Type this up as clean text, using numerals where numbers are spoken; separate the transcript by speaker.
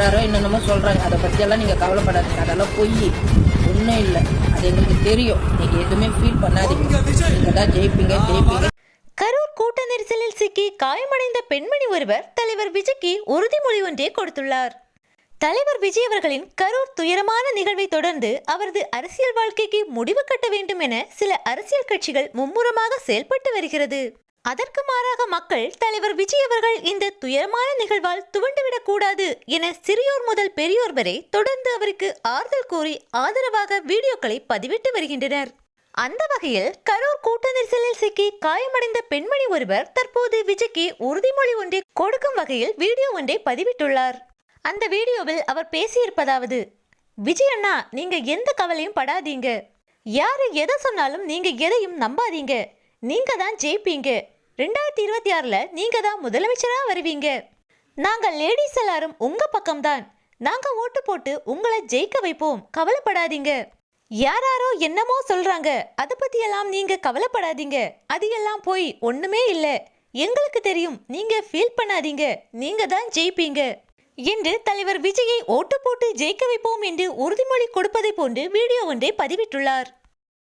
Speaker 1: யாரோ என்னென்னமோ சொல்கிறாங்க, அதை பற்றியெல்லாம் நீங்கள் கவலைப்படாதீங்க. அதெல்லாம் பொய், ஒன்றும் இல்லை. அது எங்களுக்கு தெரியும். நீங்கள் எதுவுமே ஃபீல் பண்ணாதீங்க. நீங்கள் தான் ஜெயிப்பீங்க.
Speaker 2: கரூர் கூட்ட நெரிசலில் சிக்கி காயமடைந்த பெண்மணி ஒருவர் தலைவர் விஜய்க்கு உறுதிமொழி ஒன்றை கொடுத்துள்ளார். தலைவர் விஜய் அவர்களின் கரூர் துயரமான நிகழ்வை தொடர்ந்து அவரது அரசியல் வாழ்க்கைக்கு முடிவு கட்ட வேண்டும் என சில அரசியல் கட்சிகள் மும்முரமாக செயல்பட்டு வருகிறது. அதற்கு மாறாக மக்கள் தலைவர் விஜய் அவர்கள் இந்த துயரமான நிகழ்வால் துவண்டுவிடக் கூடாது என சிறியோர் முதல் பெரியோர் வரை தொடர்ந்து அவருக்கு ஆறுதல் கூறி ஆதரவாக வீடியோக்களை பதிவிட்டு வருகின்றனர். அந்த வகையில் கரூர் கூட்ட நெரிசலில் சிக்கி காயமடைந்த பெண்மணி ஒருவர் தற்போது விஜய்க்கு உறுதிமொழி ஒன்றை கொடுக்கும் வகையில் வீடியோ ஒன்றை பதிவிட்டுள்ளார். அந்த வீடியோவில் அவர் பேசியிருப்பதாவது: விஜய் அண்ணா, நீங்க எந்த கவலையும் படாதீங்க. யாரு எதை சொன்னாலும் நீங்க எதையும் நம்பாதீங்க. நீங்க தான் ஜெயிப்பீங்க. 2026ல நீங்க தான் முதலமைச்சரா வருவீங்க. நாங்க லேடிஸ் எல்லாரும் உங்க பக்கம்தான். நாங்க ஓட்டு போட்டு உங்களை ஜெயிக்க வைப்போம். கவலைப்படாதீங்க. யாராரோ என்னமோ சொல்றாங்க, அதை பத்தி எல்லாம் நீங்க கவலைப்படாதீங்க. அது எல்லாம் போய் ஒண்ணுமே இல்ல. எங்களுக்கு தெரியும். நீங்க ஃபீல் பண்ணாதீங்க. நீங்க தான் ஜெயிப்பீங்க என்று தலைவர் விஜயை ஓட்டு போட்டு ஜெயிக்க வைப்போம் என்று உறுதிமொழி கொடுப்பதை போன்று வீடியோ ஒன்றை பதிவிட்டுள்ளார்.